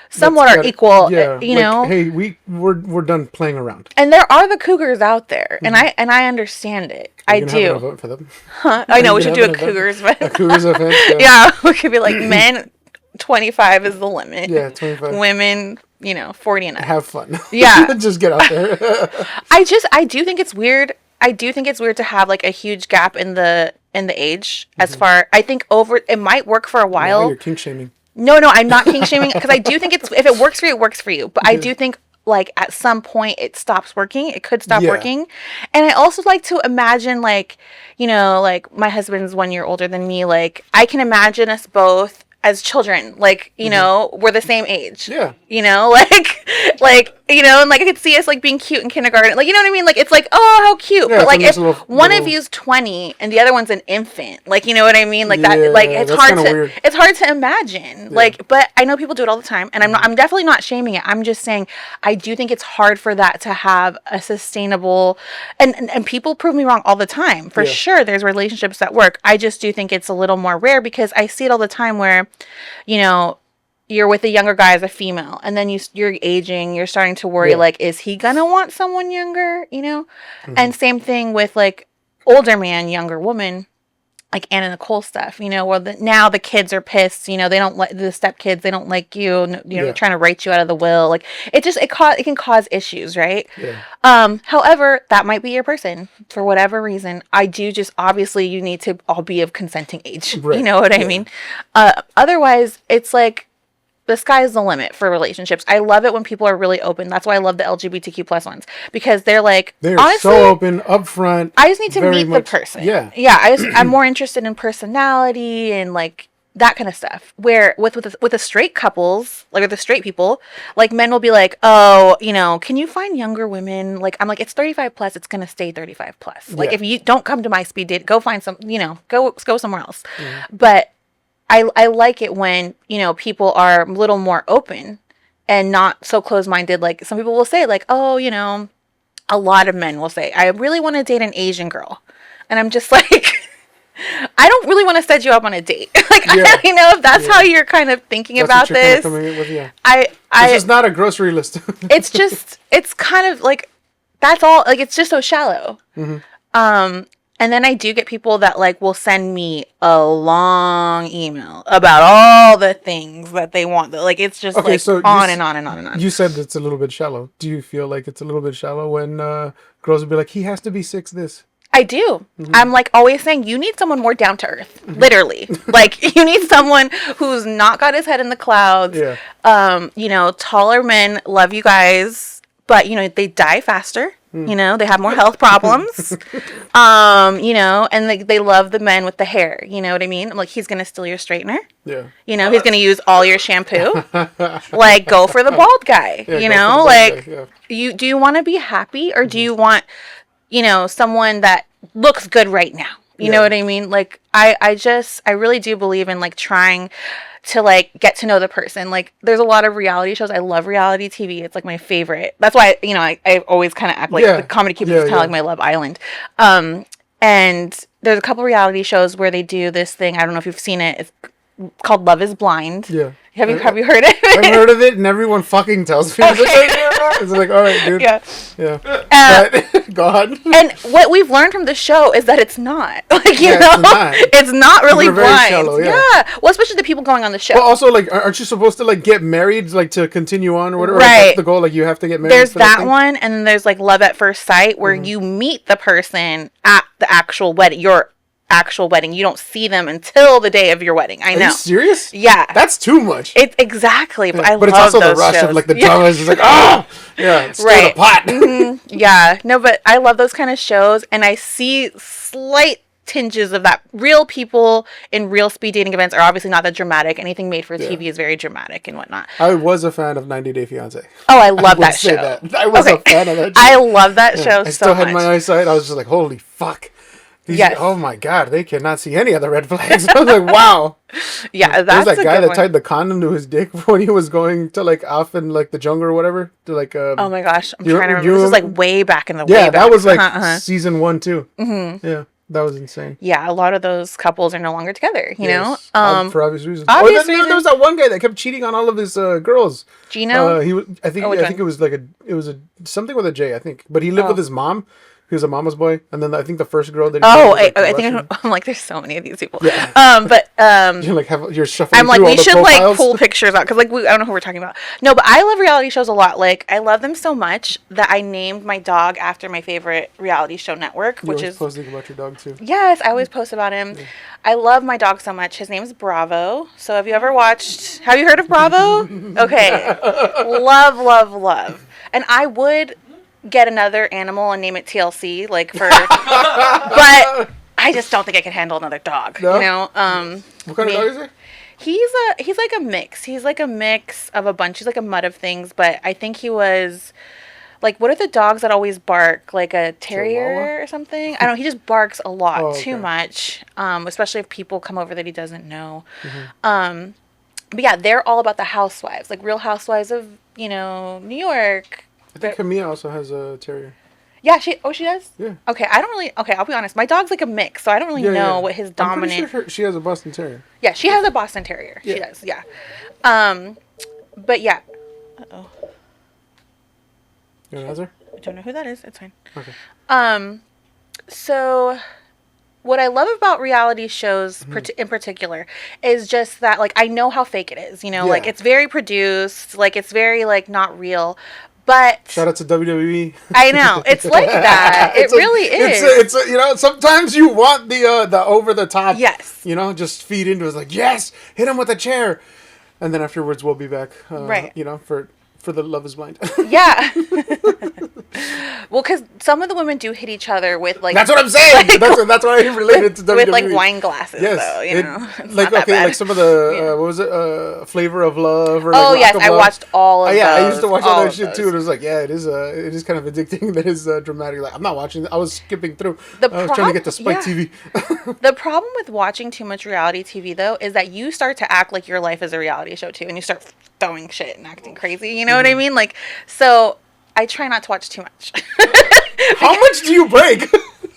somewhat are equal, Hey, we're done playing around. And there are the cougars out there, and I understand it. I do. Have a vote for them. Huh? I know we should do a cougars event. A cougars event. Yeah, we could be like, men 25 is the limit. Yeah, 25. Women, 40 and up. Have fun. Yeah. Just get out there. I do think it's weird. I do think it's weird to have, like, a huge gap in the age as far. I think it might work for a while. Now you're kink shaming. No, I'm not kink shaming, because I do think if it works for you, it works for you. But I do think, like, at some point it stops working. It could stop working. And I also like to imagine, like, like, my husband's 1 year older than me. Like, I can imagine us both as children, like, we're the same age. Yeah. And like, I could see us, like, being cute in kindergarten. Like, you know what I mean? Like, it's like, oh, how cute. Yeah, but like, if one of you's 20 and the other one's an infant, like, you know what I mean? Like, that, like, it's hard to imagine. Yeah. Like, but I know people do it all the time, and I'm definitely not shaming it. I'm just saying, I do think it's hard for that to have a sustainable, and people prove me wrong all the time. For sure, there's relationships that work. I just do think it's a little more rare, because I see it all the time where, you're with a younger guy as a female, and then you're aging, you're starting to worry, like, is he gonna want someone younger, And same thing with, like, older man, younger woman, like Anna Nicole stuff, where now the kids are pissed, they don't like the stepkids, they don't like you, trying to write you out of the will. Like, it can cause issues, right? Yeah. However, that might be your person for whatever reason. I do just, obviously, you need to all be of consenting age. Right. You know what I mean? Otherwise, it's like, the sky's the limit for relationships. I love it when people are really open. That's why I love the LGBTQ plus ones, because they're like, honestly, so open, upfront. I just need to meet the person. Yeah. I'm more interested in personality and, like, that kind of stuff. Where with the straight couples, like, with the straight people, like, men will be like, oh, can you find younger women? Like, I'm like, it's 35 plus. It's gonna stay 35 plus. Like, if you don't come to my speed date, go find some. Go somewhere else. But I like it when, people are a little more open and not so close-minded. Like, some people will say, like, oh, a lot of men will say, I really want to date an Asian girl. And I'm just like, I don't really want to set you up on a date. Like, if that's how you're kind of thinking about this. This is not a grocery list. It's kind of like, that's all. Like, it's just so shallow. And then I do get people that like will send me a long email about all the things that they want. Like it's just Okay, like so on and on and on and on. you said it's a little bit shallow. Do you feel like it's a little bit shallow when girls would be like, he has to be 6'. I do. I'm like always saying you need someone more down to earth. Literally. Like you need someone who's not got his head in the clouds. Yeah. You know, taller men love you guys, but you know, they die faster. You know, they have more health problems. You know, and they love the men with the hair. You know what I mean? I'm like, he's gonna steal your straightener. Yeah. You know, he's gonna use all your shampoo. Like, go for the bald guy. Yeah, you go for the know, bald like guy, do you want to be happy or do you want, you know, someone that looks good right now? You know what I mean? Like, I really do believe in like trying to like get to know the person. Like there's a lot of reality shows. I love reality TV. It's like my favorite. That's why, you know, I always kind of act like the Comedy Keepers is kind of like my Love Island. And there's a couple reality shows where they do this thing. I don't know if you've seen it. It's called Love is Blind. Yeah. Have you heard of it? I've heard of it, and everyone fucking tells me. Okay. It's like, all right, dude. Yeah. But, go on. And what we've learned from the show is that it's not. Like, you know, it's not really We're very blind. shallow, yeah. Well, especially the people going on the show. Well, also, like, aren't you supposed to, like, get married, like, to continue on or whatever? Right. Like, that's the goal. Like, you have to get married. There's that one, and then there's, like, Love at First Sight, where you meet the person at the actual wedding. Your actual wedding. You don't see them until the day of your wedding. I know. Are you serious? Yeah. That's too much. It's exactly. But I but love it's also those the rush shows. of, like, the drama is just like, yeah, stir Right. the pot. Yeah. No, but I love those kind of shows, and I see slight tinges of that. Real people in real speed dating events are obviously not that dramatic. Anything made for TV is very dramatic and whatnot. I was a fan of 90 Day Fiancé. Oh, I love would that say show. that. I was a fan of that show. I love that show so much. I still had my eyesight. I was just like, holy fuck. Yes. Oh my god, they cannot see any of the red flags. I was like, wow. Yeah, There's that's that a guy good that one. tied the condom to his dick when he was going to like off in like the jungle or whatever. To like Oh my gosh, I'm you- trying to remember. you This is like remember- way back in the yeah, way back. that was like Uh-huh. season 1 too. Mm-hmm. Yeah, that was insane. Yeah, a lot of those couples are no longer together. You know, for obvious reasons. obvious There was that one guy that kept cheating on all of his girls. Gino. He was. I think. which I think one? it was a something with a J. I think, but he lived with his mom. He was a mama's boy, and then I think the first girl that. Oh, was, like, I think Russian. I'm like, there's so many of these people. Yeah. But You're shuffling. I'm like, through all we the should profiles. like pull pictures out because like I don't know who we're talking about. No, but I love reality shows a lot. Like I love them so much that I named my dog after my favorite reality show network, You which always is posting about your dog too. yes, I always post about him. I love my dog so much. His name is Bravo. So have you ever watched? Have you heard of Bravo? Okay, love, and I would get another animal and name it TLC, like for, but I just don't think I could handle another dog. No? You know, What kind of dog is it? he's like a mix. He's like a mix of a bunch. He's like a mud of things, but I think he was like, what are the dogs that always bark? Like a terrier Chihuahua? or something? I don't know. He just barks a lot, Oh, too okay. much, especially if people come over that he doesn't know. Mm-hmm. But yeah, they're all about the housewives, like Real Housewives of, you know, New York. I think Camilla also has a terrier. Yeah, she does? Yeah. Okay, I'll be honest. My dog's like a mix, so I don't really know what his dominant. I'm pretty sure she has a Boston Terrier. Yeah, she has a Boston Terrier. She Yeah. does, yeah. But yeah. Uh-oh. You know, has her? I don't know who that is. It's fine. Okay. So what I love about reality shows in particular is just that, like, I know how fake it is, you know, like, Yeah. it's very produced, like, it's very, like, not real, but Shout out to WWE. I know, it's like that. It It's a- really is. It's a, you know, sometimes you want the over the top. Yes. You know, just feed into it. It's like, yes, hit him with a chair, and then afterwards we'll be back. Right. You know, for the Love Is Blind. Yeah. Well, because some of the women do hit each other with, like... That's what I'm saying. That's why I related to WWE. With, like, wine glasses, Yes. though, you know? It's like, not that okay, bad. like some of the, Yeah. what was it? Flavor of Love or Oh, like yes, Rock of I Love. watched all of Yeah, those. I used to watch all that of shit those. too, and it was like, yeah, it is kind of addicting. That is dramatic. Like, I'm not watching. I was skipping through. I was trying to get to Spike TV. The problem with watching too much reality TV, though, is that you start to act like your life is a reality show, too, and you start throwing shit and acting crazy, you know what I mean? Like, so I try not to watch too much. How much do you break?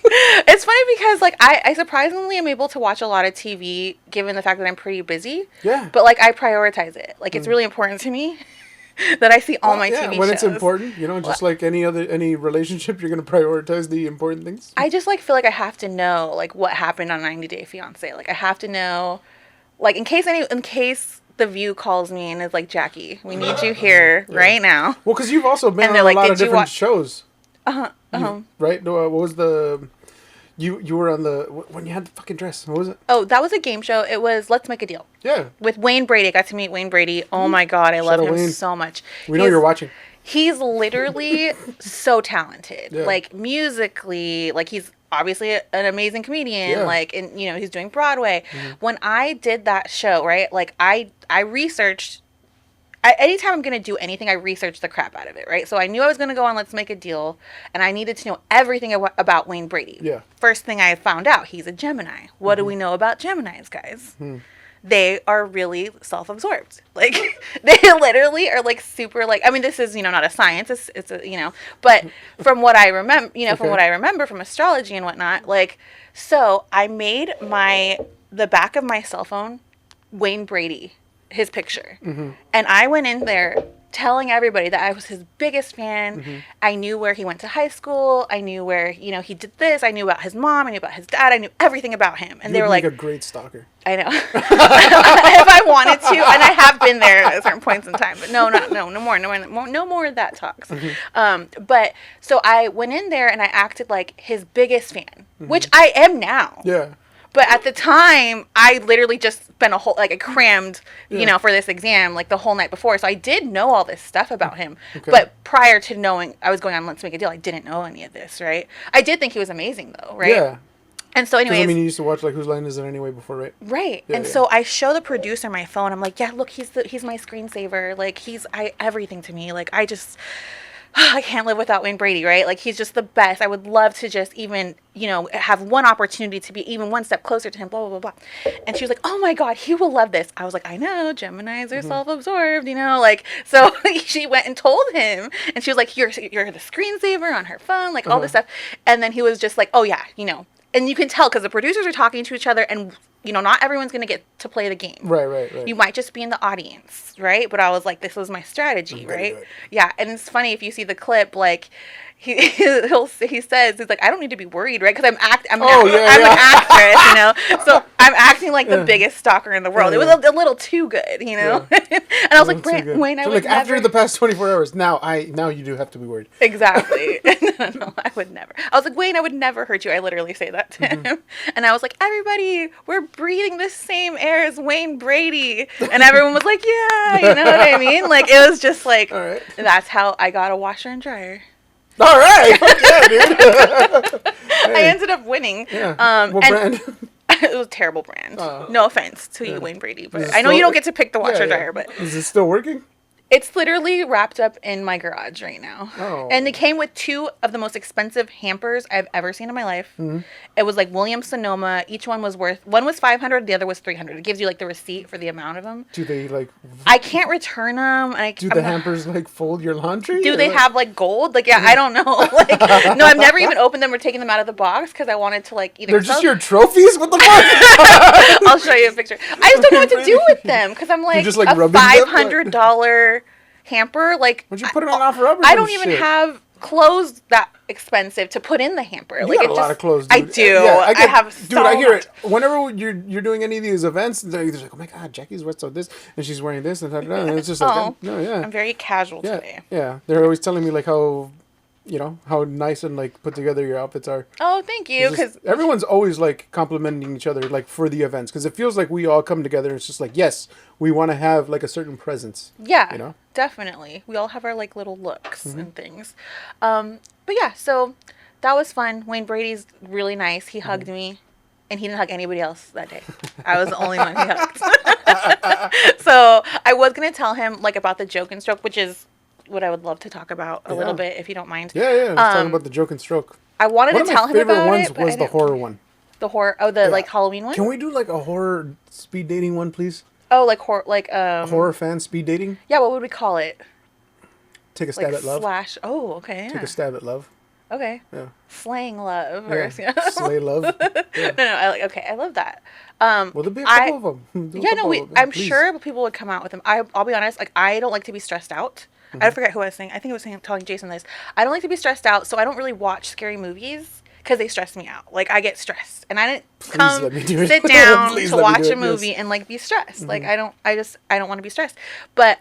It's funny because, like, I surprisingly am able to watch a lot of TV, given the fact that I'm pretty busy. Yeah. But, like, I prioritize it. Like, it's really important to me. that I see all my yeah, TV when shows. it's important, just like any relationship, you're gonna prioritize the important things. I just like feel like I have to know like what happened on 90 Day Fiance. Like I have to know, like in case the View calls me and is like, Jacqui, we need you here right now. Well, because you've also been And on they're a like, lot "Did of you different watch-" shows, Uh-huh. right? No, what was the you were on the when you had the fucking dress? What was it? Oh, that was a game show. It was Let's Make a Deal. Yeah, With Wayne Brady. I got to meet Wayne Brady. Oh my God, I love out him Wayne. so much. We know you're watching. He's literally so talented. Yeah. Like musically, like he's obviously an amazing comedian. Yeah. Like, and he's doing Broadway. When I did that show, right? Like I researched. Anytime I'm going to do anything, I research the crap out of it, right? So I knew I was going to go on Let's Make a Deal, and I needed to know everything about Wayne Brady. Yeah. First thing I found out, he's a Gemini. What do we know about Geminis, guys? They are really self-absorbed. Like, they literally are, like, super, like, I mean, this is, not a science. It's a, but from what I remember, from what I remember from astrology and whatnot, like, so I made the back of my cell phone Wayne Brady, his picture. And I went in there telling everybody that I was his biggest fan. I knew where he went to high school. I knew where, he did this. I knew about his mom. I knew about his dad. I knew everything about him. And they were like, a great stalker. I know. If I wanted to, and I have been there at certain points in time, but no more of that talks. But so I went in there and I acted like his biggest fan, which I am now. Yeah. But at the time, I literally just spent I crammed, for this exam, like the whole night before. So I did know all this stuff about him. Okay. But prior to knowing I was going on Let's Make a Deal, I didn't know any of this, right? I did think he was amazing, though, right? Yeah. And so anyways. I mean, you used to watch, like, Whose Line Is It Anyway before, right? Right. Yeah, and so I show the producer my phone. I'm like, yeah, look, he's my screensaver. Like, everything to me. Like, I can't live without Wayne Brady, right? Like, he's just the best. I would love to just even, have one opportunity to be even one step closer to him, blah, blah, blah, blah. And she was like, oh my God, he will love this. I was like, I know, Geminis are self-absorbed, like, so she went and told him, and she was like, you're the screensaver on her phone, like all this stuff. And then he was just like, oh yeah, and you can tell because the producers are talking to each other and, not everyone's going to get to play the game. Right. You might just be in the audience, right? But I was like, this was my strategy, right? Yeah, and it's funny if you see the clip, like, he says, he's like, I don't need to be worried, right? Because I'm an actress, so I'm acting like the biggest stalker in the world. It was a little too good, and I was like, Wayne, I would never. After the past 24 hours, now you do have to be worried. Exactly. No, I would never. I was like, Wayne, I would never hurt you. I literally say that to him. And I was like, everybody, we're breathing the same air as Wayne Brady. And everyone was like, yeah, you know what I mean? Like, it was just like, that's how I got a washer and dryer. All right. Fuck yeah, dude. I ended up winning. Yeah. What brand? It was a terrible brand. No offense to you, Wayne Brady, but I know still, you don't get to pick the washer dryer, but is it still working? It's literally wrapped up in my garage right now. Oh. And it came with 2 of the most expensive hampers I've ever seen in my life. It was like Williams-Sonoma. Each one was one was $500, the other was $300. It gives you like the receipt for the amount of them. Do they like? I can't return them. Do the hampers like fold your laundry? Do they have like gold? Like, yeah, I don't know. Like, no, I've never even opened them or taken them out of the box because I wanted to like either. They're just your trophies. What the fuck? I'll show you a picture. I just don't know what to do with them because I'm like, just, like, a rubbing them? $500 hamper. Like, Would you put it on offer up? I don't even have clothes that expensive to put in the hamper. You like, got a lot of clothes, dude. I do. Yeah, I have dude, I hear it. Whenever you're doing any of these events, they're like, oh my God, Jackie's what's up this, and she's wearing this, and it's just like, I'm very casual today. Yeah, they're always telling me like how nice and like put together your outfits are. Oh, thank you. Because everyone's always like complimenting each other like for the events because it feels like we all come together and it's just like, yes, we want to have like a certain presence. Yeah, definitely. We all have our like little looks and things. But yeah, so that was fun. Wayne Brady's really nice. He hugged me. And he didn't hug anybody else that day. I was the only one he hugged. So I was going to tell him like about the joke and stroke, which is what I would love to talk about a little bit, if you don't mind. Yeah. Let's talk about the joke and stroke. I wanted to tell him about one of my it, favorite ones was the horror one. The horror? Oh, like Halloween one? Can we do like a horror speed dating one, please? Oh, like horror fan speed dating? Yeah, what would we call it? Take a stab at love. Oh, okay. Yeah. Take a stab at love. Okay. Yeah. Slaying love. Yeah. Or, Slay love. Yeah. No, I like. Okay, I love that. Well, there'll be a couple of them. Do a Yeah, no, couple of them, I'm please. sure people would come out with them. I'll be honest, like I don't like to be stressed out. I forget who I was saying. I think I was telling Jason this. I don't like to be stressed out, so I don't really watch scary movies because they stress me out. Like I get stressed, and I didn't Please let me do it. sit down Please to let me watch do a it, movie yes. and like be stressed. Like I don't. I don't want to be stressed. But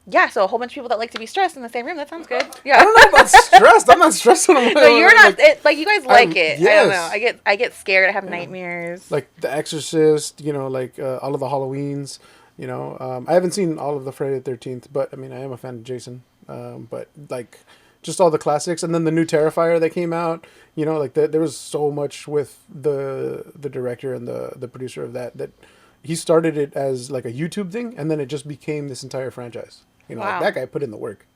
yeah. So a whole bunch of people that like to be stressed in the same room. That sounds good. Yeah. I don't know about stressed. I'm not stressed when I'm No, you're not. Like you guys like it. I don't yes. know. I get scared. I have nightmares. Like The Exorcist, like all of the Halloweens. I haven't seen all of the Friday the 13th, but I mean, I am a fan of Jason. But like, just all the classics, and then the new Terrifier that came out. Like there was so much with the director and the producer of that he started it as like a YouTube thing, and then it just became this entire franchise. Like Wow. that guy put in the work.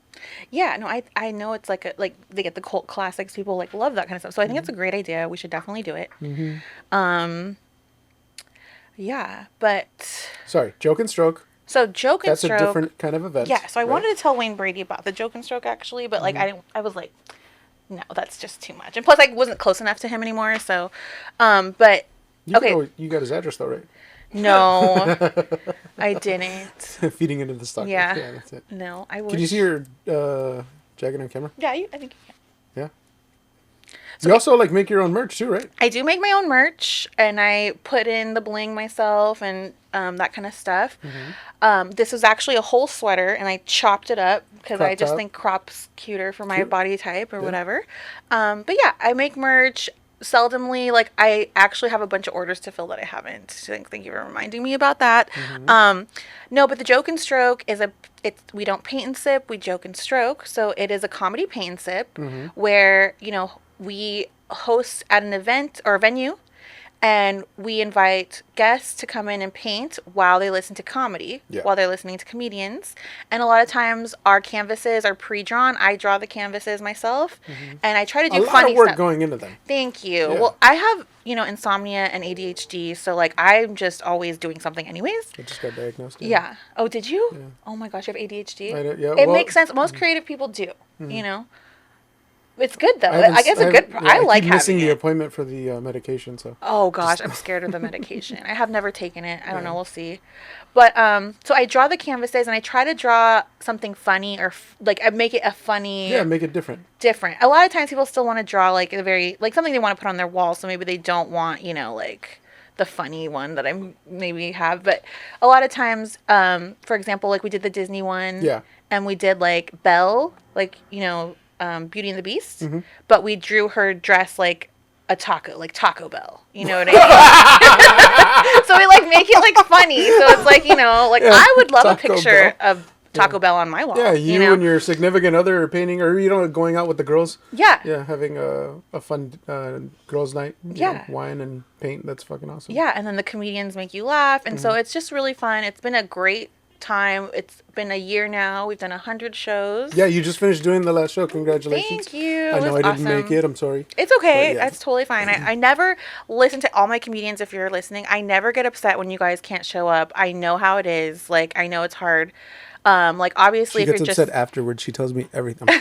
Yeah, no, I know it's like they get the cult classics. People like love that kind of stuff. So I think it's a great idea. We should definitely do it. Yeah, but Sorry, Joke and Stroke. so joke and That's stroke. a different kind of event. Yeah, so I right? wanted to tell Wayne Brady about the joke and stroke actually, but like I didn't. I was like, no, that's just too much. And plus, I wasn't close enough to him anymore. So, but okay, You got his address though, right? no, I didn't. Feeding into the stock. Yeah, That's it. no, I wish. Can you see your jacket on camera? Yeah, I think you can. Yeah. You also like make your own merch too, right? I do make my own merch, and I put in the bling myself and that kind of stuff. This was actually a whole sweater, and I chopped it up because I Crop just top. think crop's cuter for my Cute. body type or whatever. But yeah, I make merch. Seldomly, like I actually have a bunch of orders to fill that I haven't. So thank you for reminding me about that. No, but the joke and stroke is we don't paint and sip, we joke and stroke. So it is a comedy paint and sip where we host at an event or a venue, and we invite guests to come in and paint while they listen to comedy, while they're listening to comedians. And a lot of times our canvases are pre-drawn. I draw the canvases myself, and I try to do a lot funny of work stuff. going into them. Thank you. Yeah. Well, I have, insomnia and ADHD, so like I'm just always doing something anyways. I just got diagnosed. Yeah. Oh, did you? Yeah. Oh my gosh, you have ADHD? I do, yeah, It well, makes sense. Most creative people do, It's good though. haven't I guess s- a good. haven't- yeah, I like keep missing having the it. appointment for the medication. So Oh gosh, I'm scared of the medication. I have never taken it. I don't know. We'll see. But so I draw the canvases and I try to draw something funny or I make it a funny. yeah, make it different. Different. A lot of times people still want to draw like a very something they want to put on their wall. So maybe they don't want like the funny one that I maybe have. But a lot of times, for example, like we did the Disney one. Yeah. And we did like Belle, Beauty and the Beast, but we drew her dress like a taco, like Taco Bell. You know what I mean? So we make it funny. So it's I would love a Taco picture Bell. of Taco Bell on my wall. Yeah, you you know? and your significant other are painting, or going out with the girls. Yeah. Yeah, having a fun girls' night. Yeah. Wine and paint. That's fucking awesome. Yeah, and then the comedians make you laugh, and so it's just really fun. It's been a great time. It's been a year now. We've done 100 shows. Yeah, you just finished doing the last show. Congratulations. Thank you. I know It I was didn't make awesome. it. I'm sorry. It's okay. But, yeah. That's totally fine. I never listen to all my comedians. If you're listening, I never get upset when you guys can't show up. I know how it is. I know it's hard. Obviously, She if you're gets just upset afterwards. She tells me everything. I'm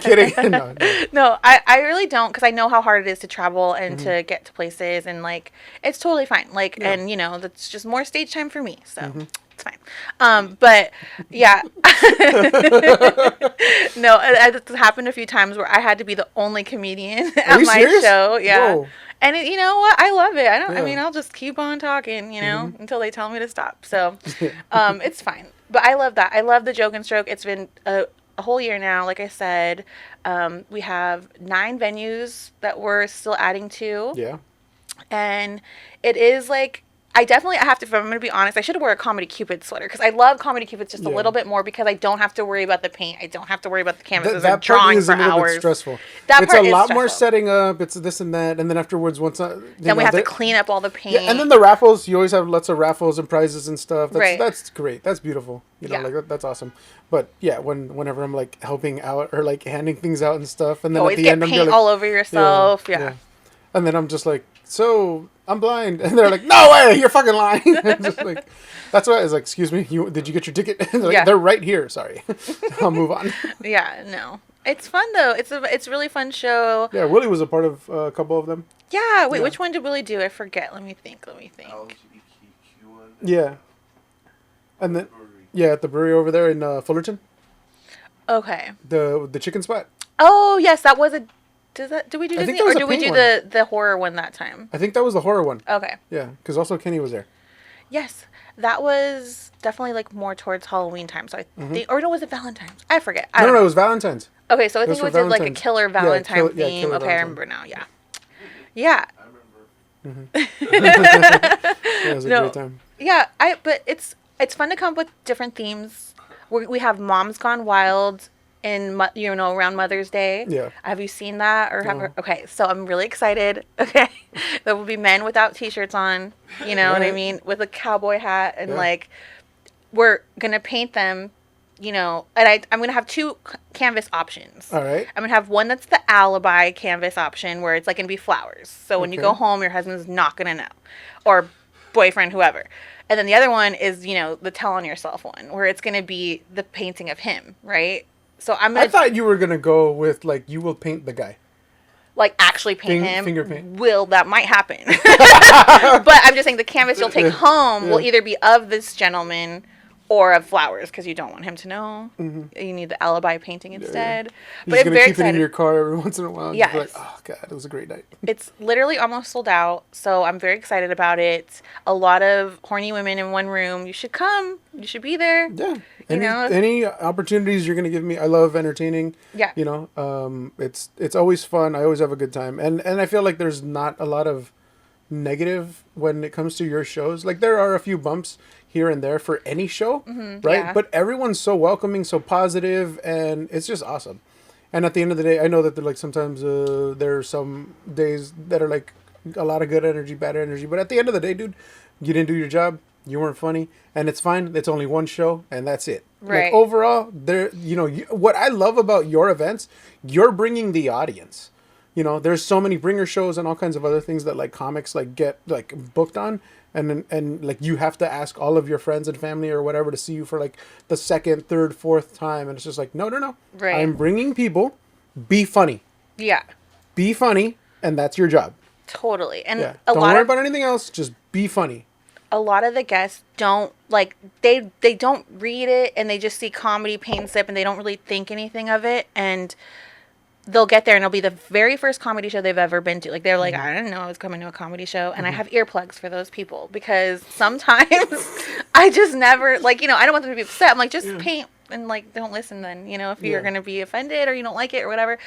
kidding. I'm kidding. No. no, I really don't, because I know how hard it is to travel and to get to places, and it's totally fine. And that's just more stage time for me, so it's fine. But yeah, no, it's happened a few times where I had to be the only comedian at you my serious? show. Yeah. Whoa. And you know what? I love it. I don't. I Yeah. mean, I'll just keep on talking, until they tell me to stop. So, it's fine. But I love that. I love the joke and stroke. It's been a whole year now. Like I said, we have 9 venues that we're still adding to, Yeah. and it is I have to. If I'm going to be honest, I should wear a Comedy Cupid sweater, because I love Comedy Cupids just a Yeah. little bit more, because I don't have to worry about the paint. I don't have to worry about the canvases That or part drawing is for a little hours. bit stressful. That It's part a is lot more stressful. setting up. It's this and that, and then afterwards, Then we have to clean up all the paint. Yeah, and then the raffles. You always have lots of raffles and prizes and stuff. That's, Right. That's great. That's beautiful. Yeah. That's awesome. But yeah, whenever I'm helping out or handing things out and stuff, and You then always at the get end I'm paint like, all over yourself. Yeah. And then I'm just like, so I'm blind, and they're like, no way, you're fucking lying. I'm just that's why I was like, excuse me, did you get your ticket? They're, Yeah. they're right here. Sorry, I'll move on. Yeah, no. It's fun though. It's a really fun show. Yeah, Willie was a part of a couple of them. Yeah. Wait, Yeah. which one did Willie do? I forget. Let me think. LGBTQ one. Yeah, and then yeah, at the brewery over there in Fullerton, Okay. the chicken spot. Oh yes, that was a. Did we do I think Disney that was or a did we pink do one. the horror one that time? I think that was the horror one. Okay. Yeah, because also Kenny was there. Yes, that was definitely like more towards Halloween time. So I think, or no, was it Valentine's? I forget. I No, don't no, know. it was Valentine's. Okay, so I It was think it for was like a Valentine's. killer Valentine Yeah, theme. killer Okay, I Valentine. remember now. Yeah. Yeah. I remember. Yeah, it was a No. great time. Yeah, but it's fun to come up with different themes. We have Moms Gone Wild in around Mother's Day. Yeah. Have you seen that or have No. okay, so I'm really excited. Okay. There will be men without t-shirts on, you know what I Right. mean, with a cowboy hat and Yeah. like we're going to paint them, and I'm going to have two canvas options. All right. I'm going to have one that's the alibi canvas option where it's like going to be flowers. So when you Okay. go home, your husband's not going to know. Or boyfriend, whoever. And then the other one is, the tell on yourself one where it's going to be the painting of him, right? So I'm I going to thought you were gonna go with like you will paint the guy. like actually paint him. Finger paint. That might happen. But I'm just saying the canvas you'll take home will Yeah. either be of this gentleman or of flowers because you don't want him to know. You need the alibi painting instead. You're But just I'm gonna very keep it in excited. your car every once in a while. And just be like, Yes. oh god, it was a great night. It's literally almost sold out, so I'm very excited about it. A lot of horny women in one room. You should come. You should be there. Yeah. You know? Any opportunities you're gonna give me, I love entertaining. Yeah. It's always fun. I always have a good time, and I feel like there's not a lot of negative when it comes to your shows. Like there are a few bumps here and there for any show, right? yeah. But everyone's so welcoming, so positive, and it's just awesome. And at the end of the day, I know that sometimes there are some days that are like a lot of good energy, bad energy. But at the end of the day, dude, you didn't do your job. You weren't funny, and it's fine. It's only one show, and that's it. Right. Like overall, what I love about your events, you're bringing the audience. There's so many bringer shows and all kinds of other things that like comics like get like booked on, and like you have to ask all of your friends and family or whatever to see you for like the second, third, fourth time, and it's just like no. Right. I'm bringing people. Be funny. Yeah, Be funny, and that's your job. totally. And Yeah. a Don't lot worry of about anything else. Just be funny. a lot of the guests don't like they don't read it and they just see comedy paint sip and they don't really think anything of it, and they'll get there and it'll be the very first comedy show they've ever been to. Like they're like, I didn't know I was coming to a comedy show, and I have earplugs for those people because sometimes I just never like I don't want them to be upset. I'm like just paint and like don't listen then if you're Yeah. gonna be offended or you don't like it or whatever.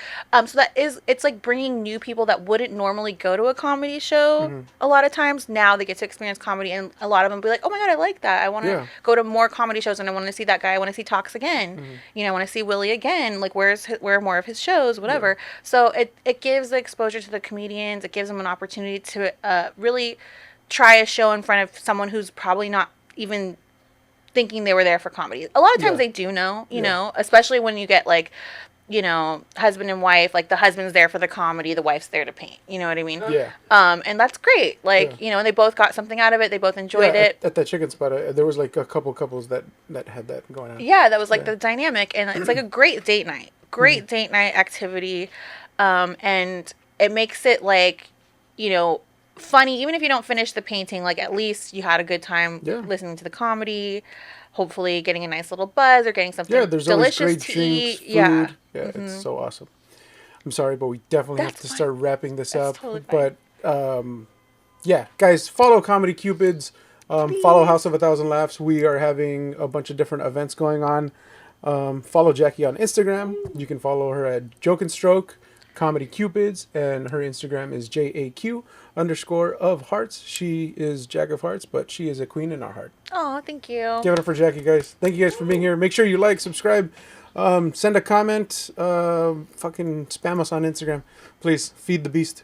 So it's like bringing new people that wouldn't normally go to a comedy show. A lot of times now they get to experience comedy, and a lot of them be like, oh my god, I like that. I want to Yeah. go to more comedy shows, and I want to see that guy. I want to see Talks again. I want to see Willie again. Like where are more of his shows, whatever. So it gives the exposure to the comedians. It gives them an opportunity to really try a show in front of someone who's probably not even thinking they were there for comedy. A lot of times Yeah. they do know, especially when you get like, husband and wife, like the husband's there for the comedy, the wife's there to paint. You know what I mean? Yeah. And that's great. Like, and they both got something out of it. They both enjoyed Yeah, it. at that chicken spot, there was like a couple couples that had that going on. Yeah, that was like the dynamic, and it's like a great date night. Great date night activity. And it makes it like, funny, even if you don't finish the painting, like at least you had a good time Yeah. listening to the comedy, hopefully getting a nice little buzz or getting something Yeah, there's always delicious great to drinks, eat. food. Yeah. Yeah, it's so awesome. I'm sorry, but we definitely have That's to fine. start wrapping this That's up. totally fine. But yeah, guys, follow Comedy Cupids. Follow House of a Thousand Laughs. We are having a bunch of different events going on. Follow Jacqui on Instagram. You can follow her at Joke and Stroke Comedy Cupids, and her Instagram is JAQ_of hearts. She is Jack of Hearts, but she is a queen in our heart. Oh, thank you. Give it up for Jacqui, guys. Thank you guys for being here. Make sure you like, subscribe, send a comment, fucking spam us on Instagram. Please feed the beast.